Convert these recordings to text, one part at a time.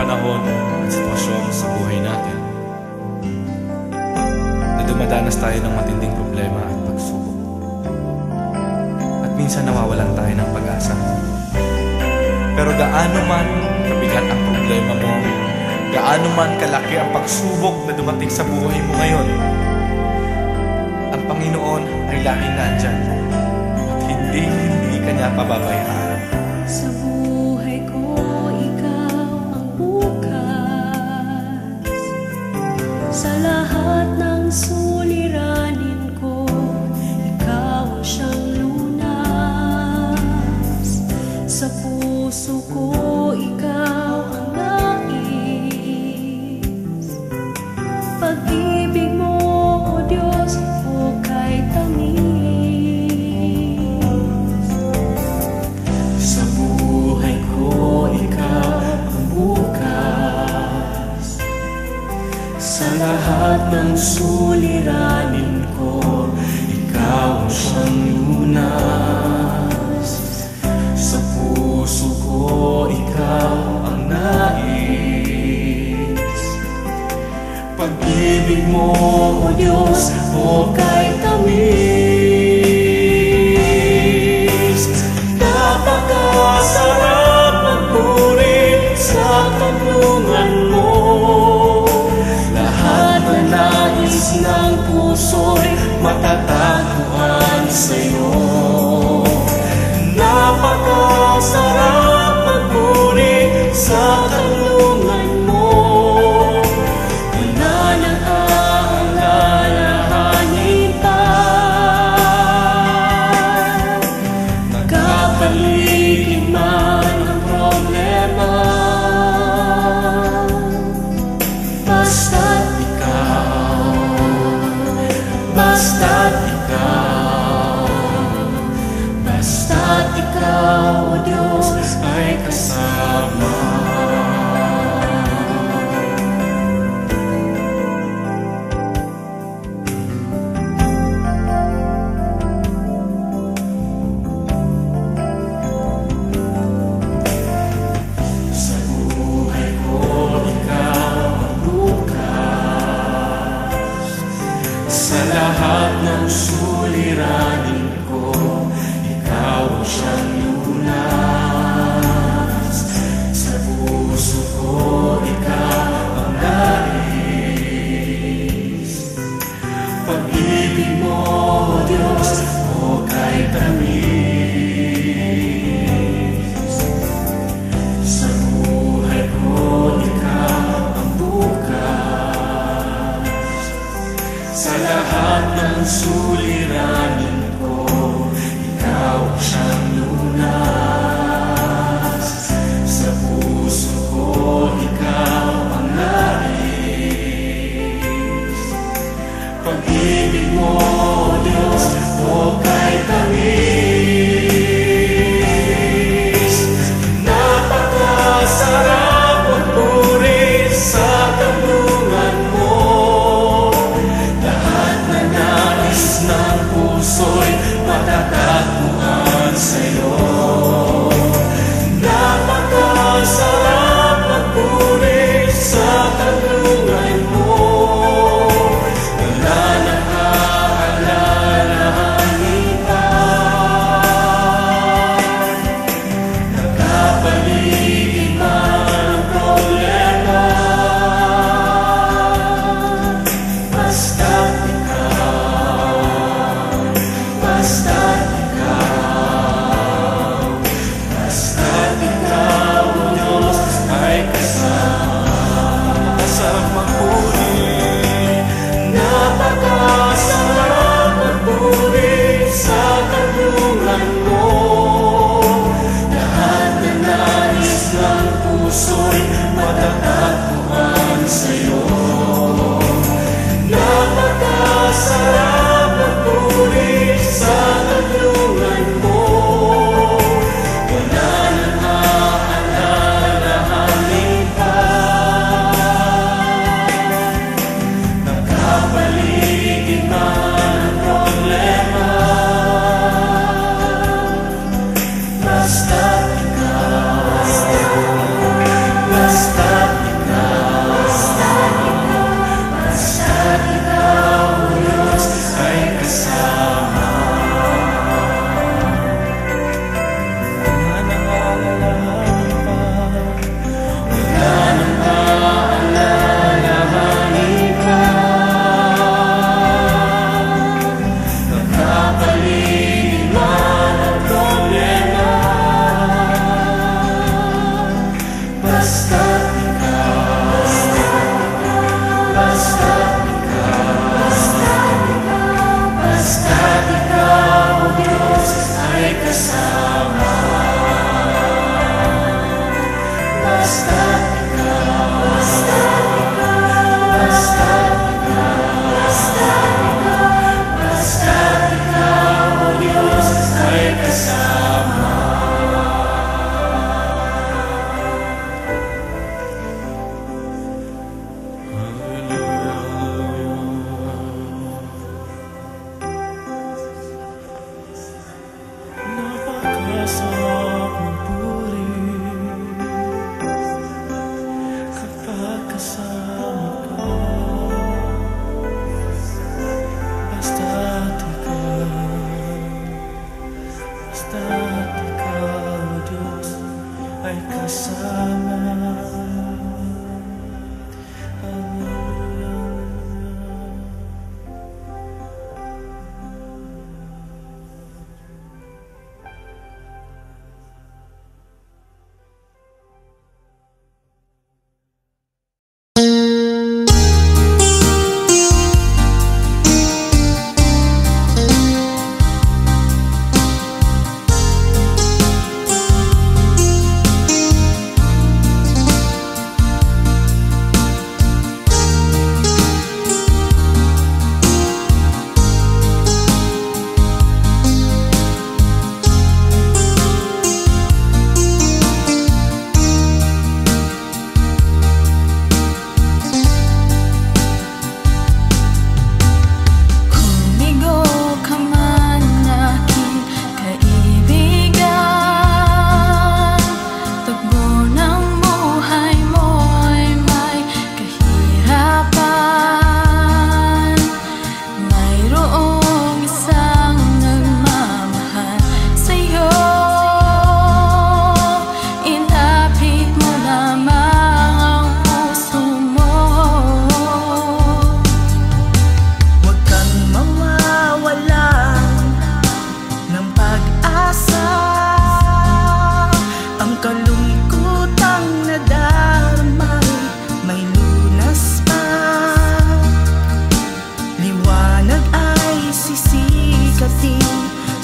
panahon at sitwasyon sa buhay natin na dumadanas tayo ng matinding problema at pagsubok. At minsan nawawalan tayo ng pag-asa. Pero gaano man kabigat ang problema mo, gaano man kalaki ang pagsubok na dumating sa buhay mo ngayon, ang Panginoon ay laging nandyan at hindi ka niya pababayaan. Sa buhay ko, ikaw ang bukas. Sa lahat ng suliranin ko, ikaw ang siyang lunas. Sa puso ko, ikaw ang nais. Pag-ibig mo, O Diyos, hukay tamis. Sa buhay ko, ikaw ang bukas. Sa lahat ng suliranin ko, ikaw ang siyang lunas. Sa puso ko, ikaw ang nais. Pag-ibig mo, O Diyos, hukay tamis. Napakasarap magpuri sa tanungan mo. Lahat na nais ng puso'y matatagpuan sa'yo. Napakasarap magpuri sa tanungan mo. Wala nang aalalahanin pa. Nagkapaligid man ang problema, basta't ikaw, basta't ikaw. ay kasama.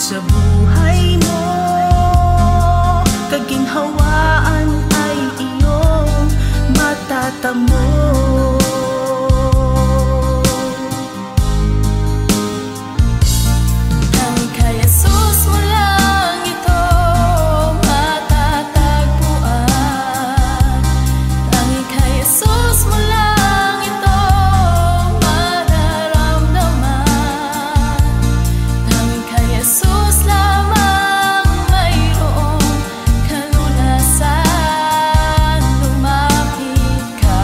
Sa buhay mo, kaginhawaan ay iyong matatamo. Ang kay Jesus mo lang ito matatagpuan. Ang kay Jesus mo lang ito mararamdaman. Ang kay Jesus lamang mayroong kalunasan. Lumapit ka.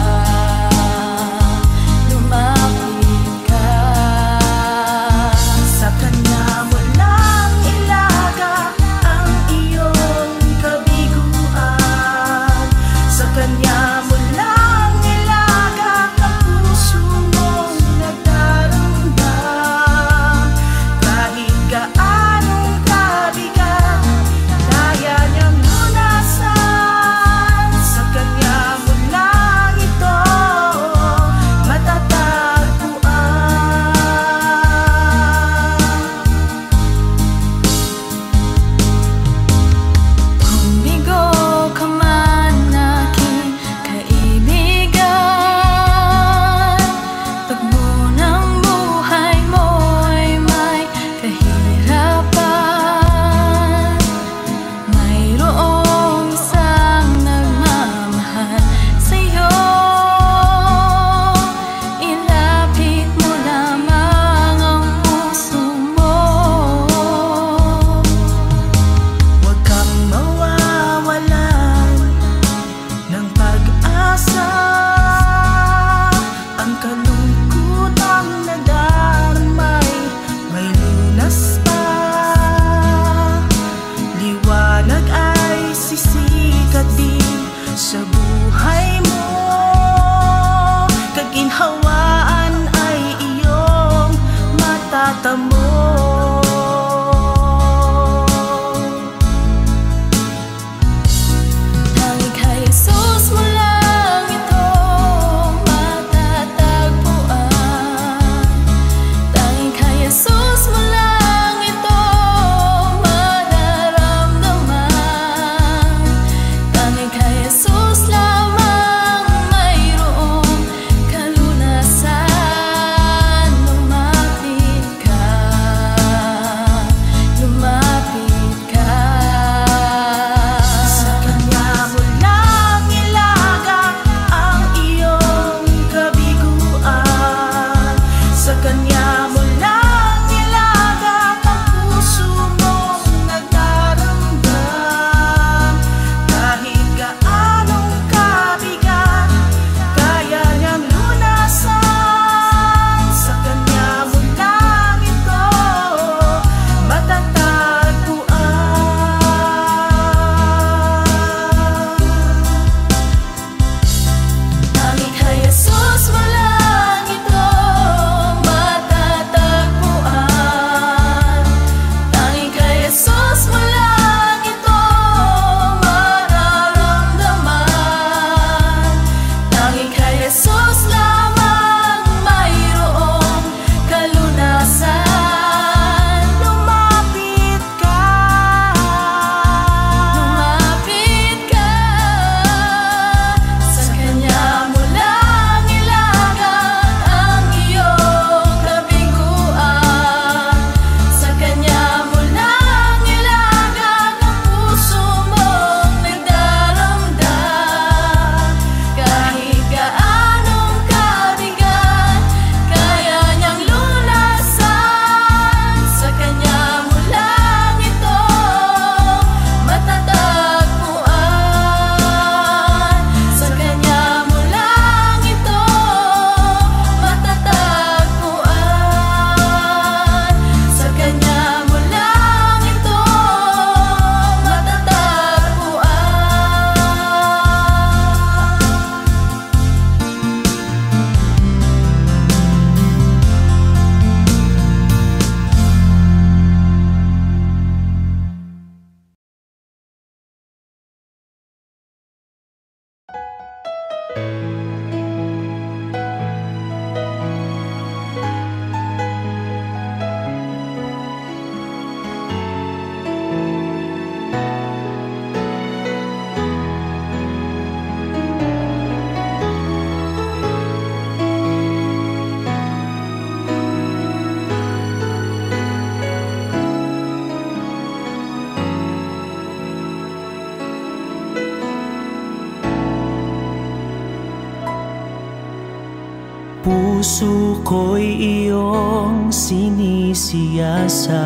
Puso ko'y iyong sinisiyasat,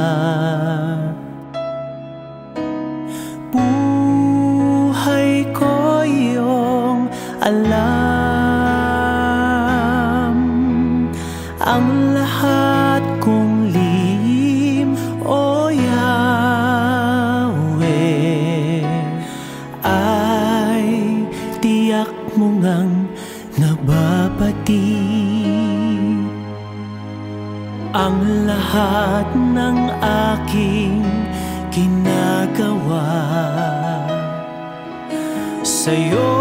buhay ko'y iyong alam. Ang lahat kong lihim, O Yahweh, ay tiyak mo ngang nababati. Ang lahat ng aking ginagawa sa'yo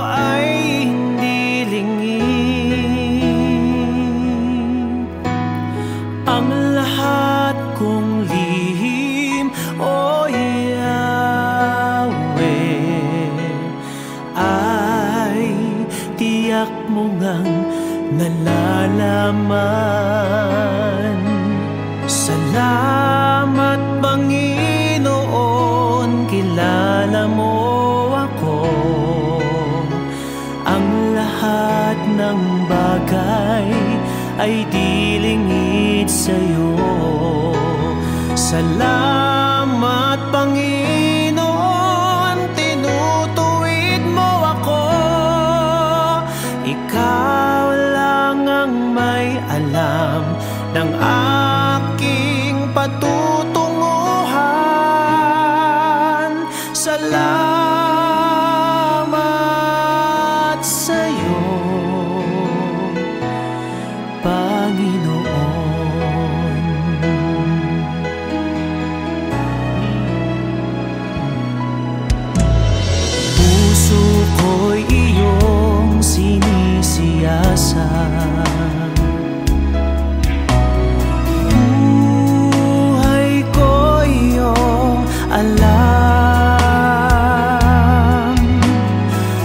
ay hindi lingid. Ang lahat kong lihim, O Yahweh, ay tiyak mo ngang nalalaman. Salamat, Panginoon, kilala mo ako. Ang lahat ng bagay ay di lingid sa'yo. Salamat, Panginoon, tinutuwid mo ako. Ikaw lang ang may alam ng aking patutunguhan. Salamat sa'yo, Panginoon. Puso ko'y iyong sinisiyasat, alam.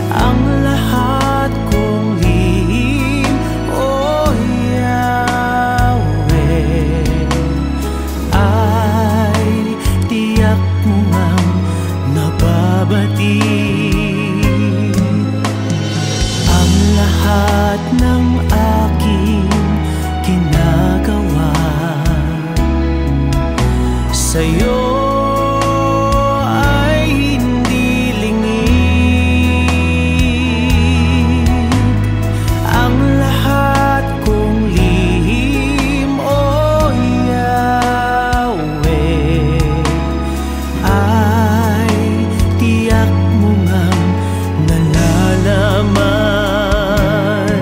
Ang lahat kong lihim, O Yahweh, ay tiyak mo ngang nababati. Ang lahat ng aking ginagawa sa'yo nalalaman.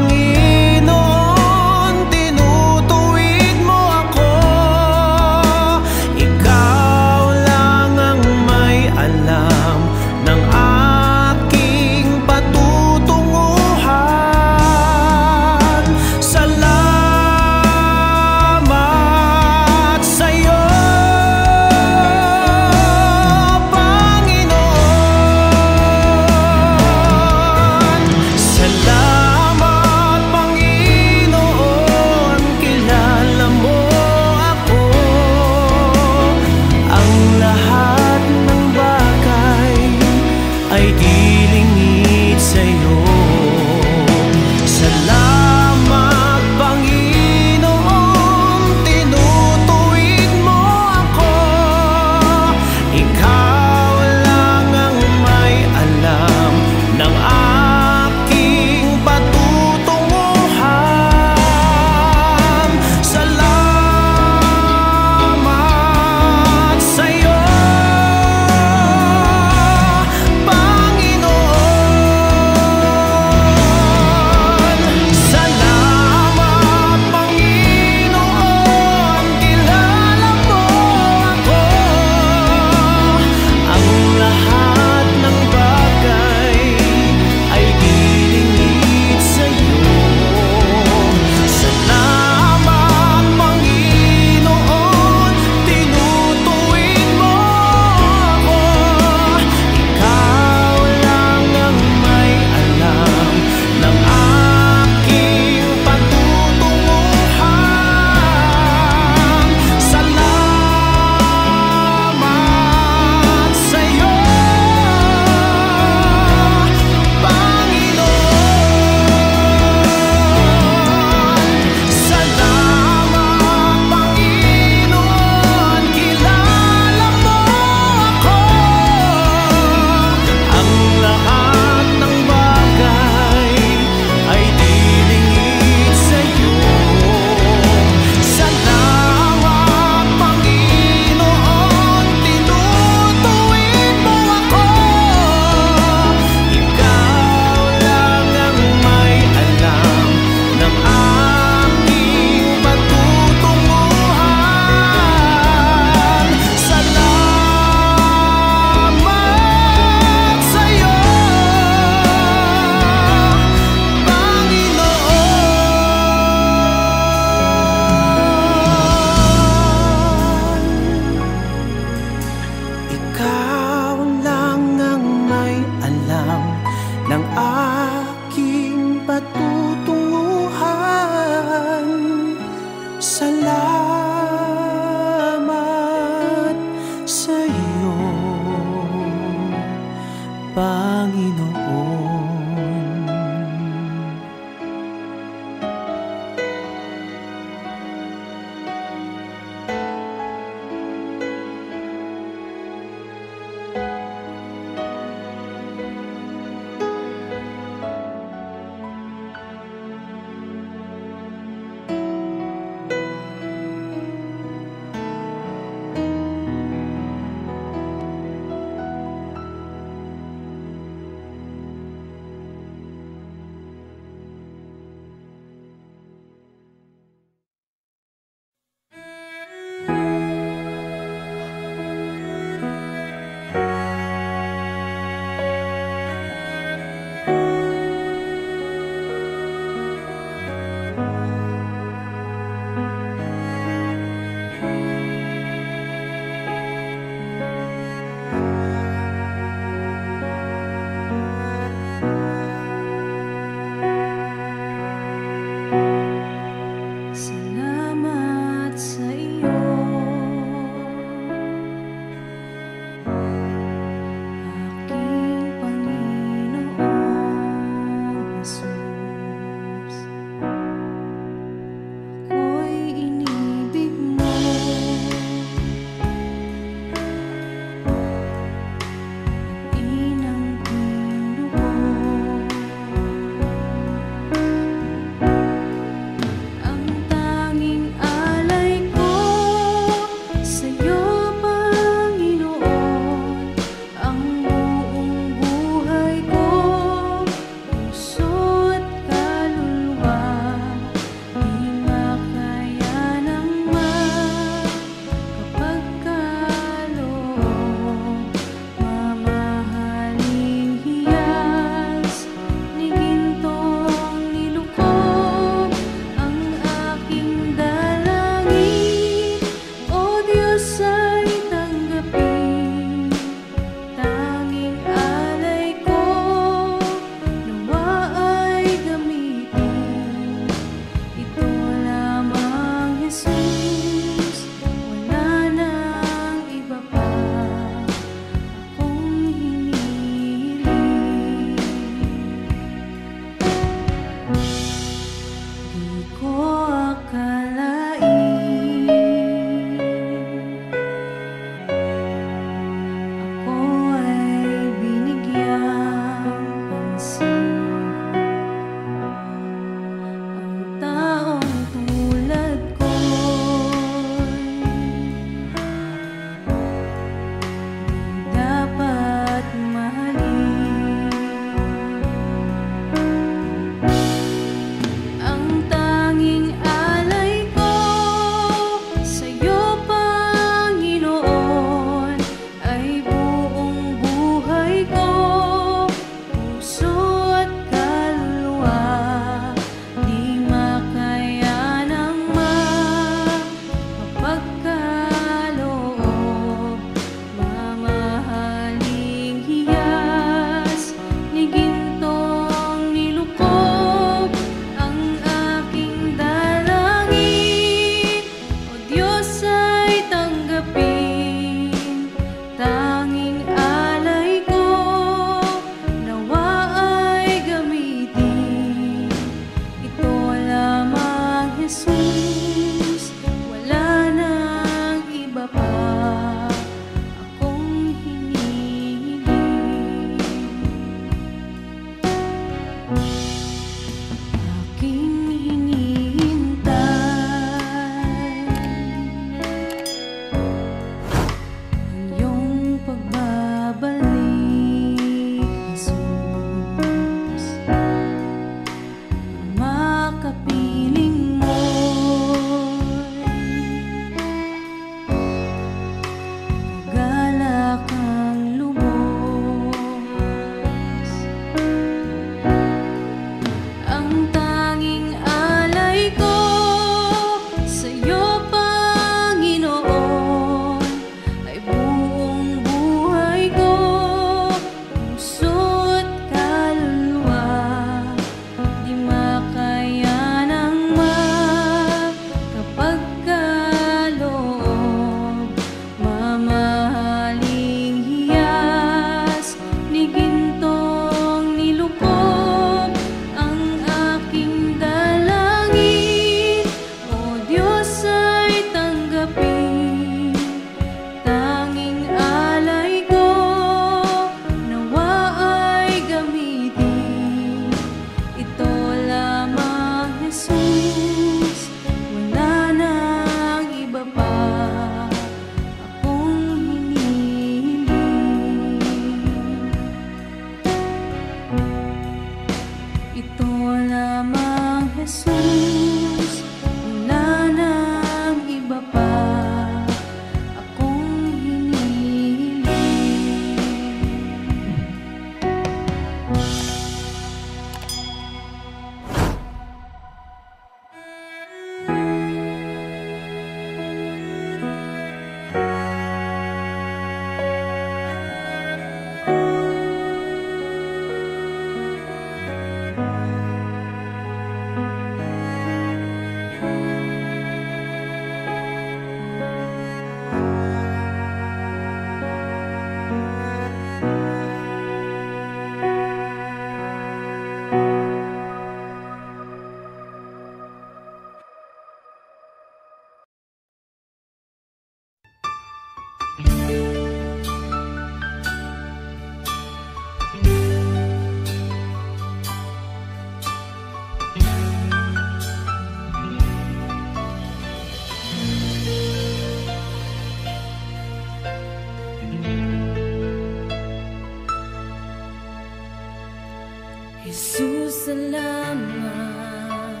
salamat.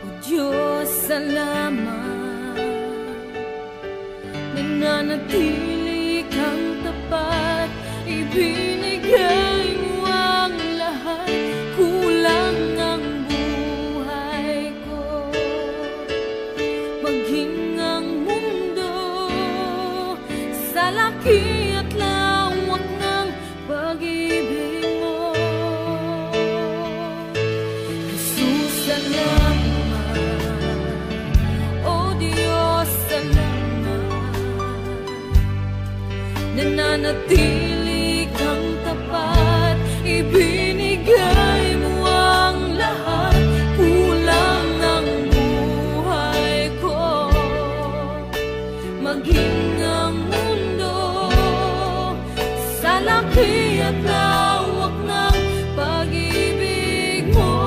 O Diyos, salamat. Nananatili kang tapat, ibinigay mo ang lahat. Kulang ang buhay ko, maging ang mundo sa laki at lawak ng pag-ibig mo. Jesus, salamat. O Diyos, salamat. Nananatili kang tapat, ibinigay mo ang lahat. Kulang ang buhay ko, maging ang mundo sa laki at lawak ng pag-ibig mo.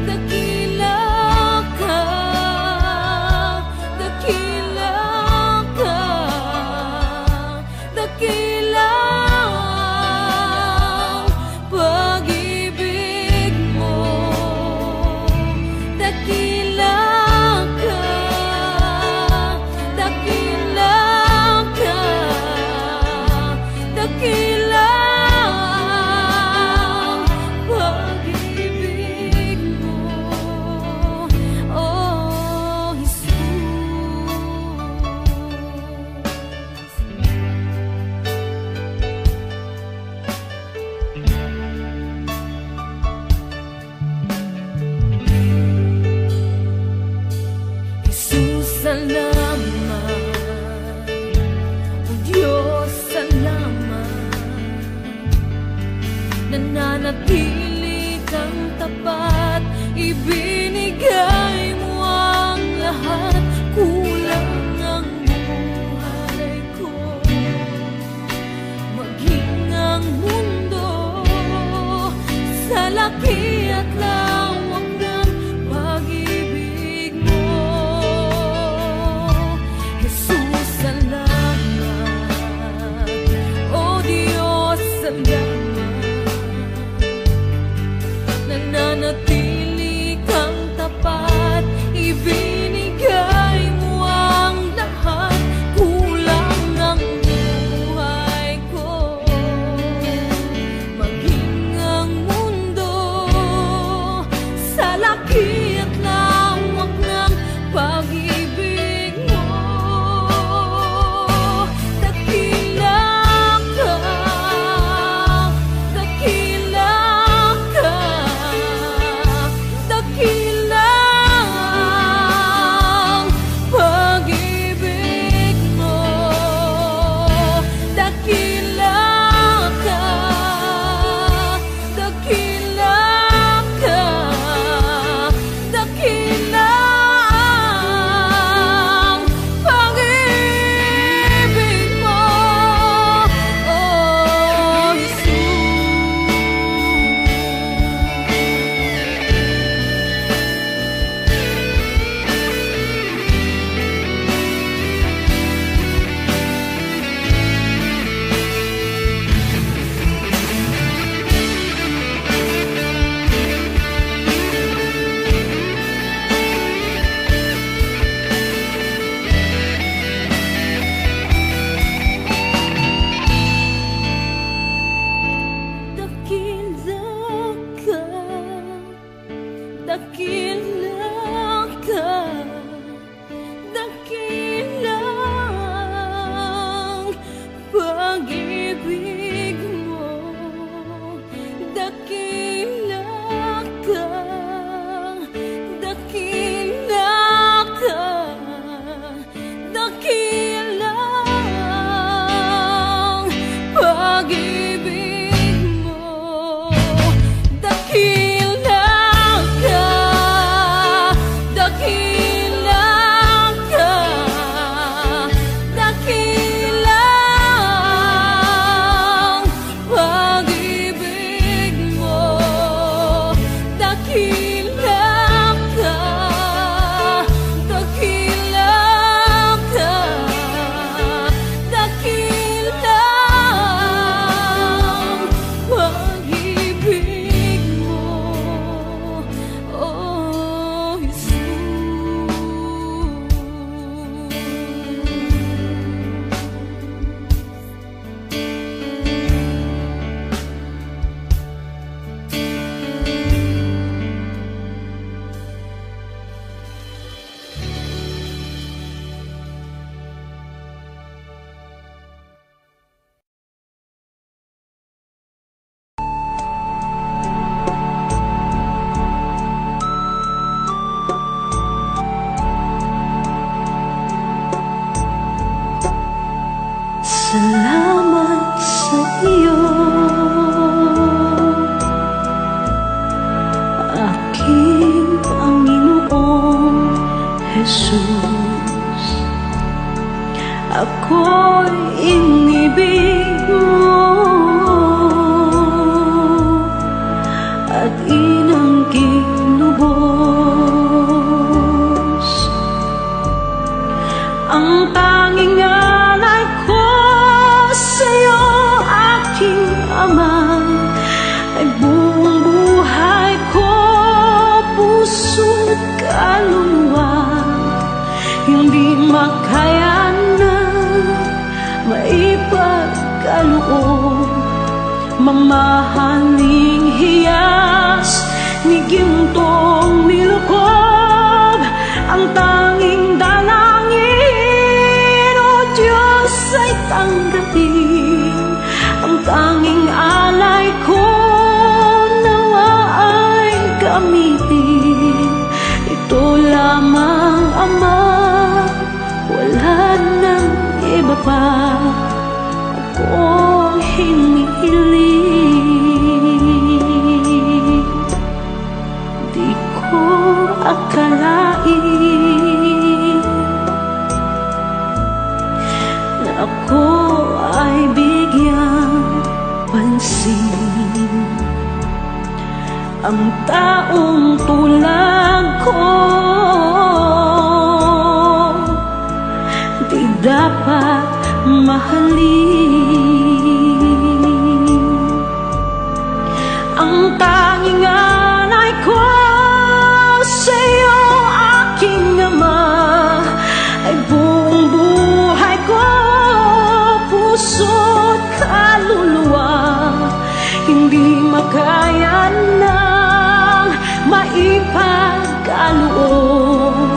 Dakila ka, dakila ka, dakila ang pag-ibig mo. Dakila ka, dakila ka, dakila Salamat sa iyo, aking Panginoong Jesus. Ako'y inibig mo at inangging lubos. Ang tanging alay ko sa'yo, aking Ama, ay buong buhay ko, puso't kaluluwa. Hindi makayanan, maipagkaloob, mamahaling hiyas ni gintong nilukob. Ang tanging dalangin, O Diyos, ay tanggapin. Ang tanging alay ko, nawa ay gamitin. Ito lamang, Ama, wala nang iba pa akong hinihiling. Di ko akalain na ako ay bigyang pansin. Ang taong tulad ko di dapat mahalin. Ang tanging alay ko sa'yo, aking Ama, ay buong buhay ko, puso't kaluluwa. Hindi makayanang maipagkaloob,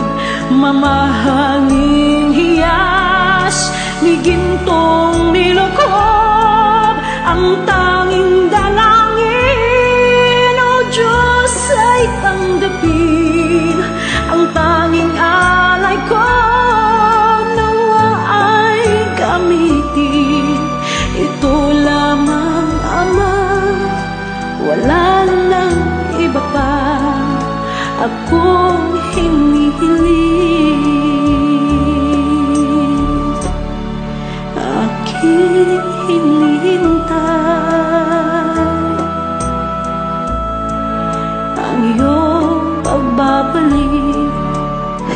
mamahaling hiyas ni gintong nilukob. Ang tanging dalangin, O Diyos, ay tanggapin. Ang tanging alay ko, nawa ay gamitin. Ito lamang, Ama, wala nang iba pa akong hinihiling. Aking hinihintay ang iyong pagbabalik,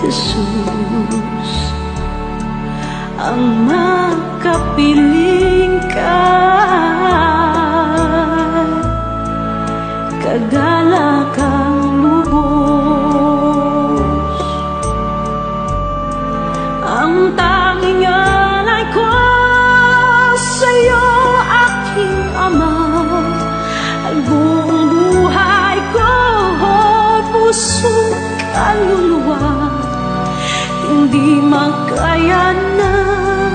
Jesus. Ang makapiling ka, kagalakang lubos. Ang tanging alay ko sa'yo, aking Ama, ay buong buhay ko, puso't kaluluwa. Hindi makayanan,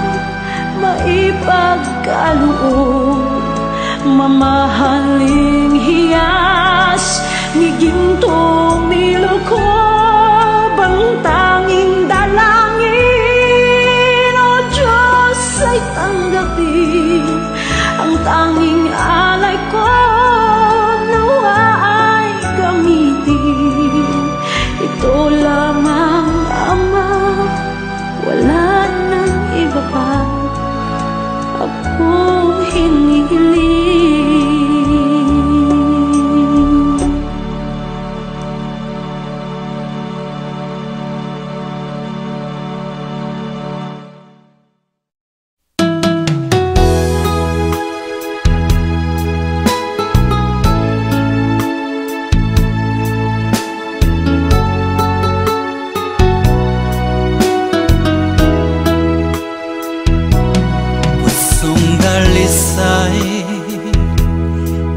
maipagkaloob, mamahaling hiyas ni gintong nilukob. Ang tanging dalangin, O Diyos, ay tanggapin. Ang tanging alay ko, nawa ay gamitin. Ito lamang, Ama, wala nang iba pa akong hinihiling.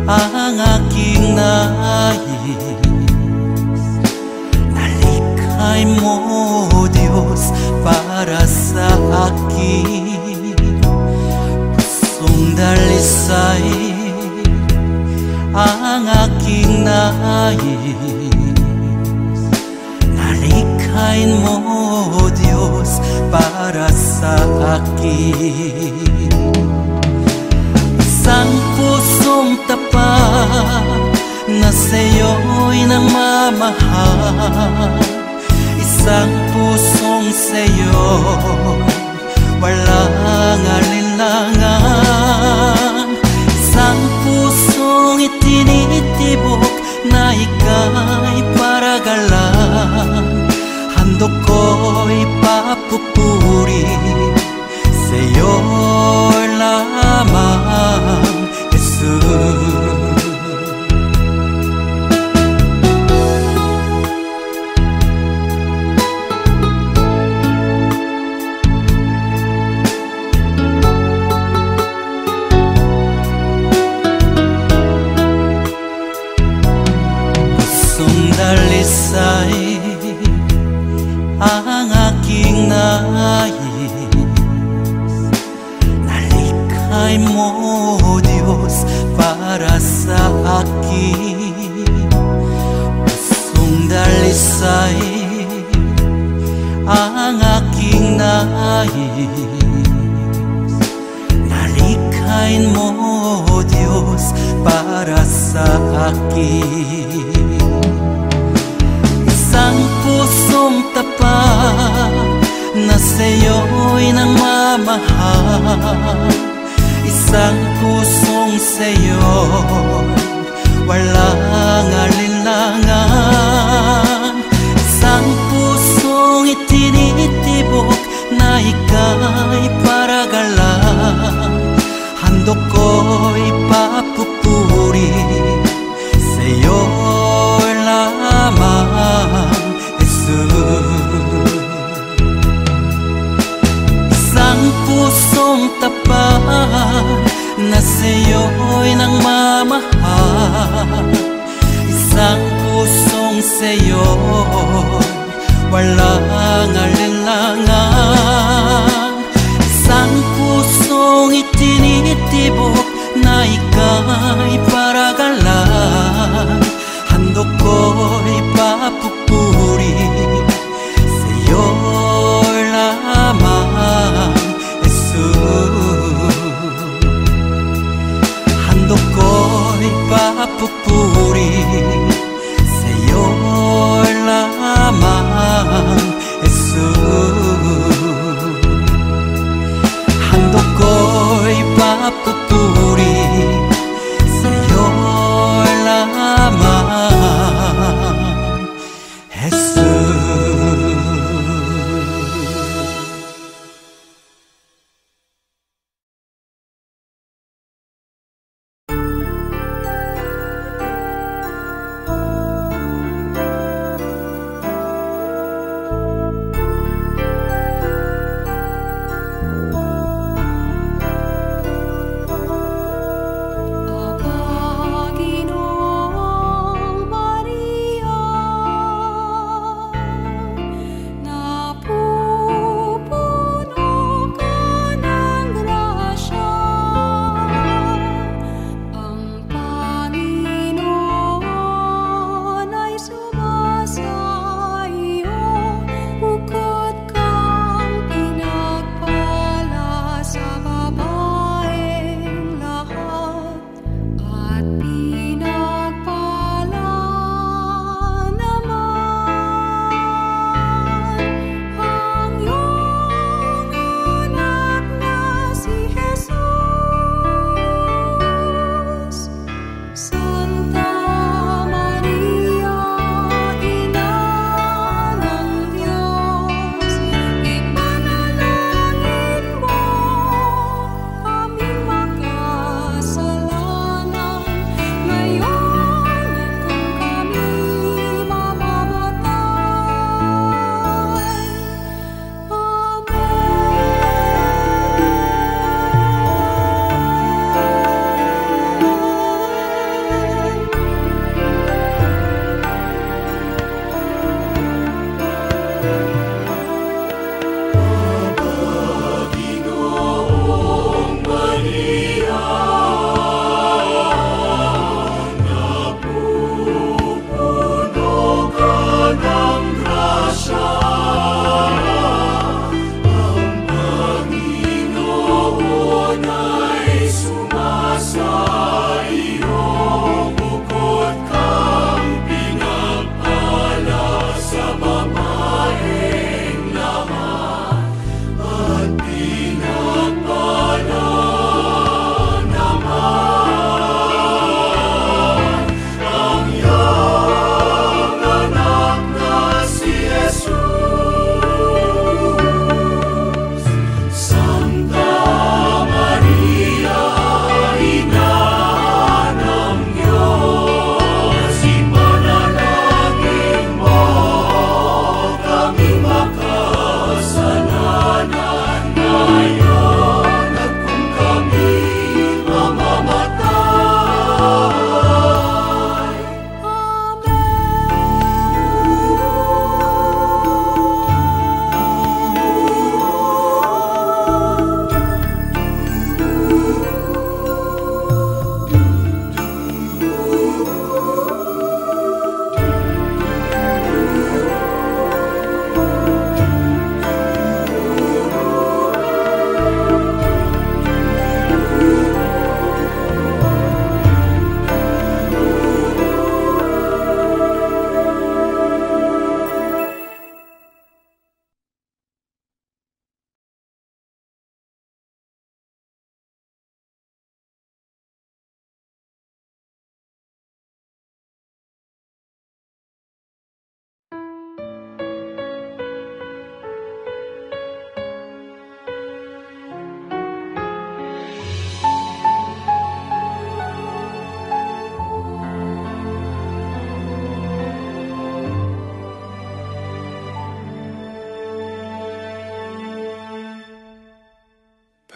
Ang aking nais, nalikhay mo, Diyos, para sa akin. Pusong dalisay ang aking nais, nalikhain mo, Diyos, para sa akin. na sa'yo'y nagmamahal. Isang pusong sa'yo, walang alinlangan. Isang pusong itinitibok na ika'y paragalan. Handog ko'y papupuri sa'yo lamang, Jesus. Dalisay ang aking nais, nalikhay mo Diyos para sa akin. Pusong dalisay ang aking nais, nalikhay mo Diyos para sa akin. Isang pusong tapat na sa'yo'y nagmamahal. Isang pusong sa'yo'y walang alinlangan. Isang pusong itinitibok na ika'y paragalan. Handog ko'y papupuri sa'yo lamang, Jesus. Isang pusong tapat na sa'yo'y nagmamahal. Isang pusong sa'yo'y walang alinlangan. Isang pusong itinitibok na ika'y paragalan. Handog ko'y papupuri sa'yo lamang, Jesus. Handog ko'y papupuri sa'yo lamang, Jesus.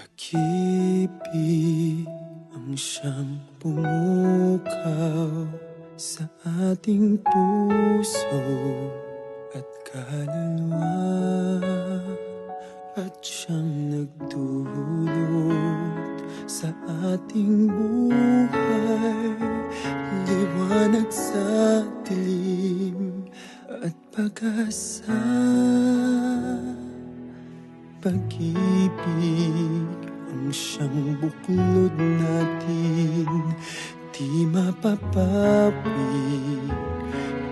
Pag-ibig ang siyang pumukaw sa ating puso at kaluluwa, at siyang nagdulot sa ating buhay, liwanag sa dilim at pag-asa. Pag-ibig ang siyang buklod natin, di mapapawi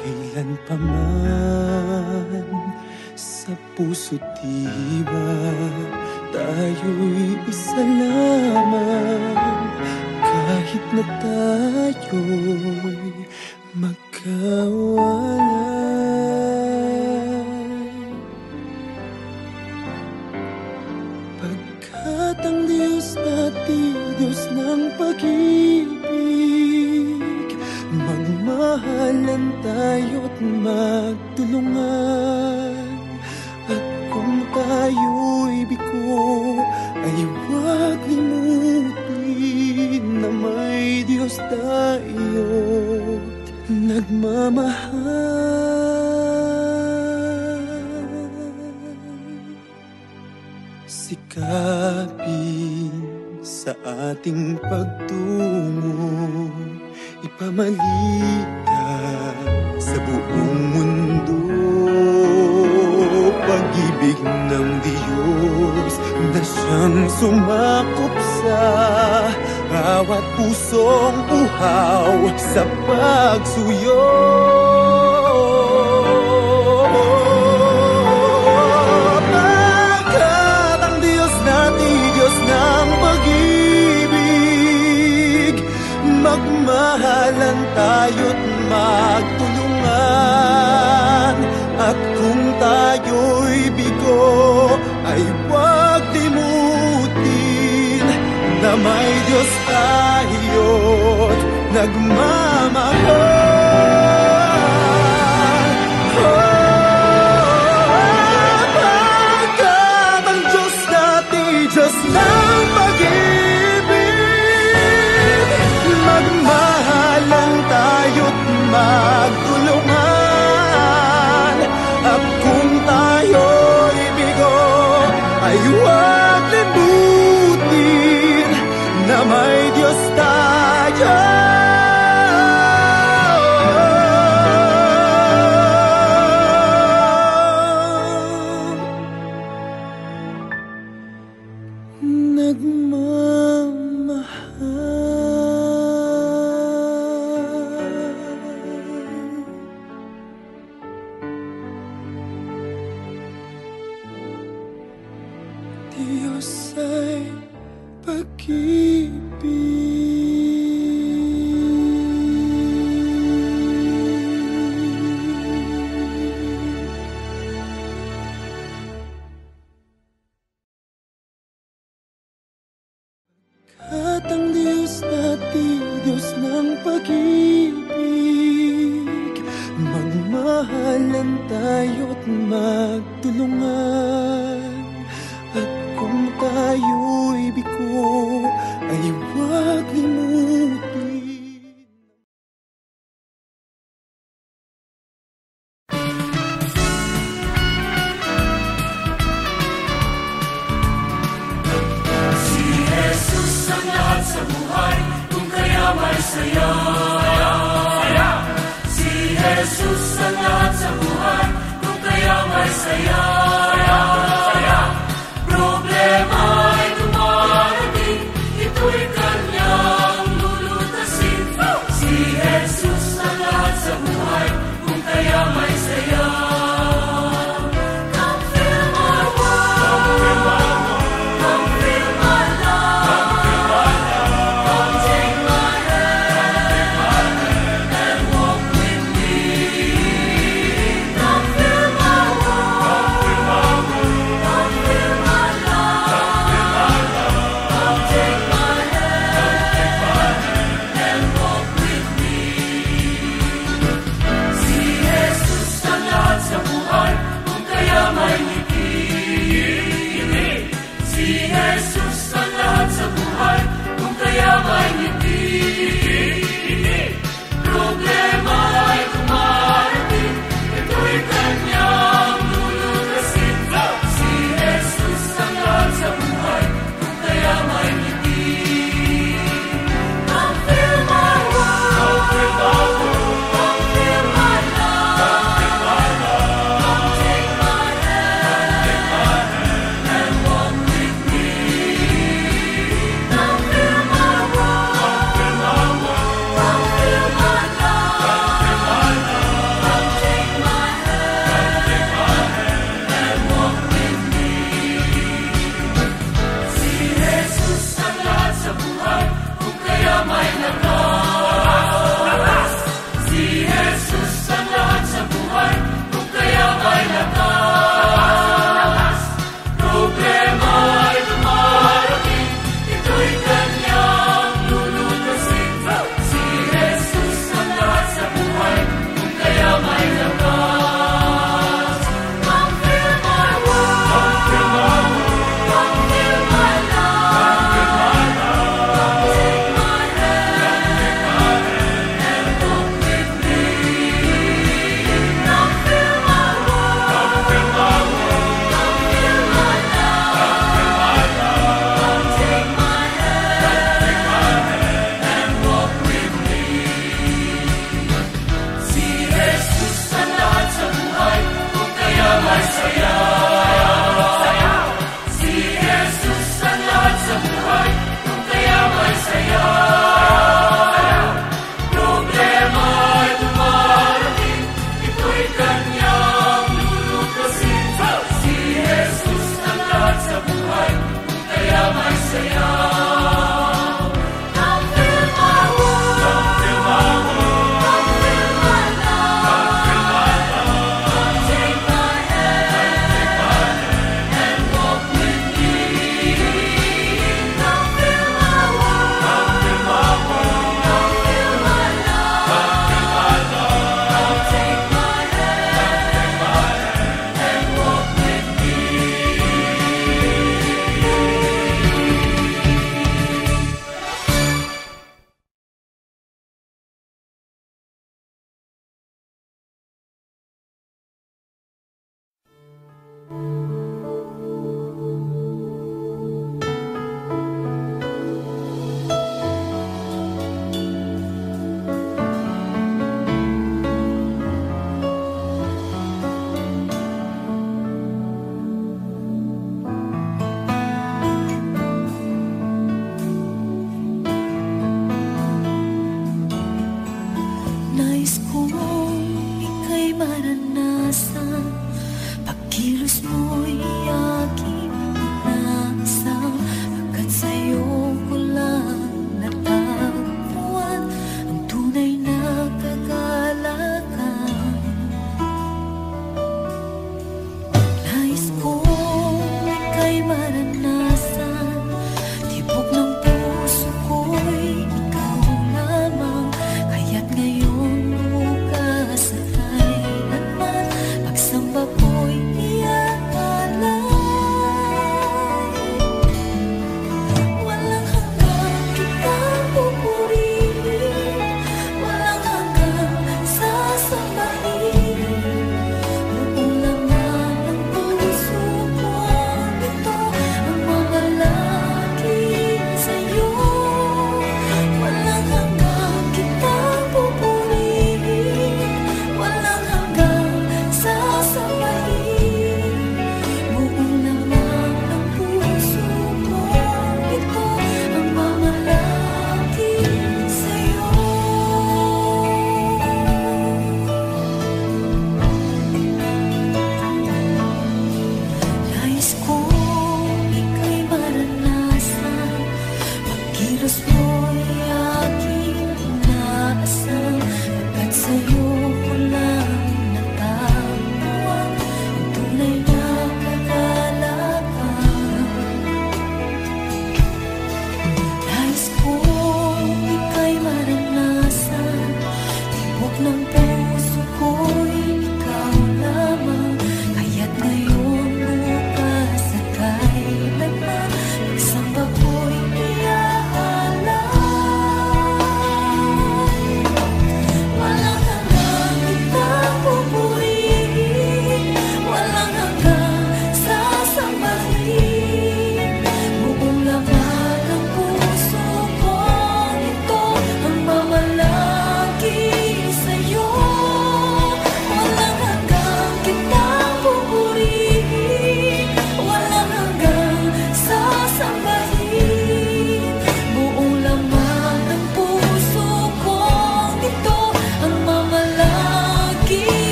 kailan pa man. Sa puso't diwa tayo'y isa lamang, kahit na tayo'y magkawalay. Pagkat ang Diyos natin, Diyos ng pag-ibig, magmahalan tayo't magtulungan. At kung tayo'y bigo, ay huwag limutin na may Diyos tayo't nagmamahal. Sikapin sa ating pagtungo, ipamalitan sa buong mundo. Pag-ibig ng Diyos na siyang sumakop sa bawat pusong uhaw sa pagsuyo. Pagkat ang Diyos natin, Diyos ng pag-ibig, magmahalan tayo't magtulungan. At kung tayo'y bigo, ay huwag limutin na may Diyos tayo't nagmamahal. Pagkat ang Diyos natin, Diyos ng pag-ibig, magmahalan tayo't magtulungan. At kung tayo'y bigo, ay huwag limutin na may Diyos tayo. Diyos ay At ang Diyos natin, Diyos ng pag-ibig, magmahalan tayo't magtulungan. At kung tayo'y bigo, ay huwag limutin. Saya. Si Jesus ang lahat sa buhay, kung kaya may saya. Problema ay dumarating, ito'y kanyang lulutasin. Si Jesus ang lahat sa buhay, kung kaya may saya. Si Jesus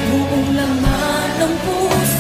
Buong laman ng puso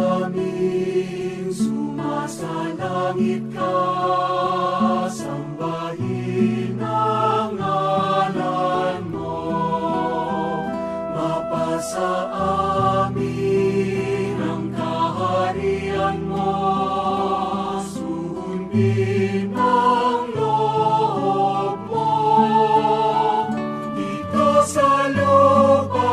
Namin sumasalangit ka, sambahin ang ngalan mo. Mapasa amin ang kaharian mo, sundin ang loob mo. Dito sa lupa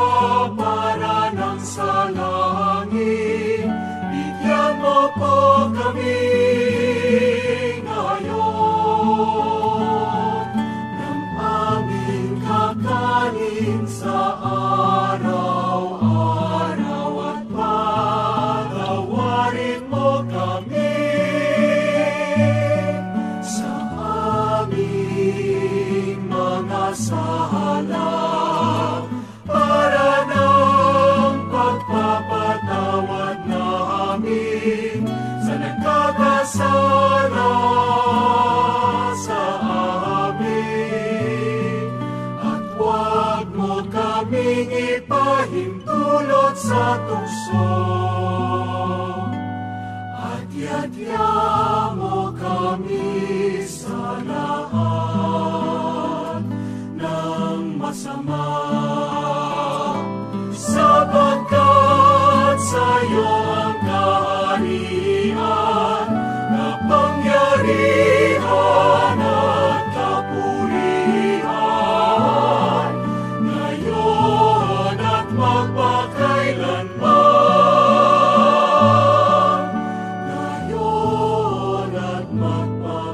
para ng sa langit, bigyan mo po kami ngayon ng aming kakanin sa araw-araw at patawarin mo kami sa aming mga sala para ng pagpapatawad namin sa nagkakasala sa amin. At huwag mo kaming ipahintulot sa tukso, at yadya mo kami sa lahat ng masama. Sapagkat sa'yo ang kaharian, kapangyarihan at kapurihan, ngayon at magpakailanman, ngayon at magpakailanman.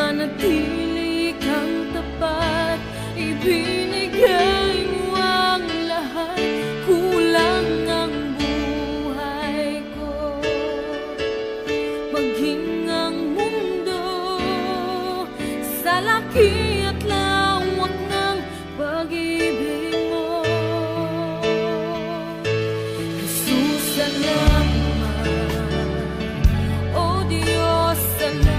nananatili kang tapat, ibinigay mo ang lahat, kulang ang buhay ko. Maging ang mundo sa laki at lawak ng pag-ibig mo. Jesus, salamat. O Diyos, salamat.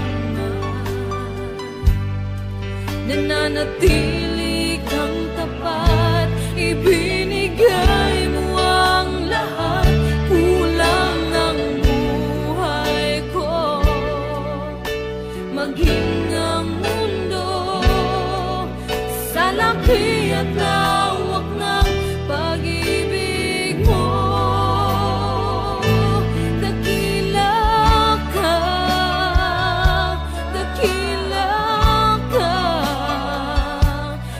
Nananatili kang tapat, ibinigay mo ang lahat, kulang ang buhay ko. Maging ang mundo sa laki at lawak ng pag-ibig mo. Dakila ka, dakila ka,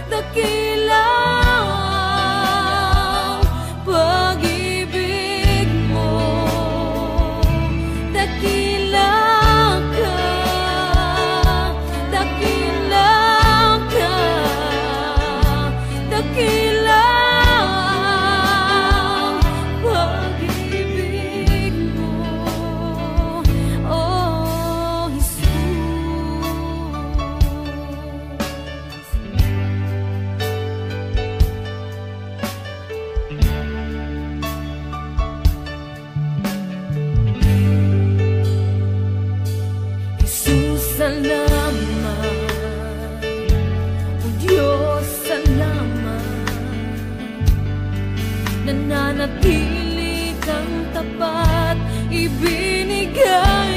dakila ang pag-ibig mo. Dakila ka, dakila ka, dakila ang pag-ibig mo. Oh, Jesus. Jesus, salamat. O Diyos, salamat. Nananatili kang tapat, ibinigay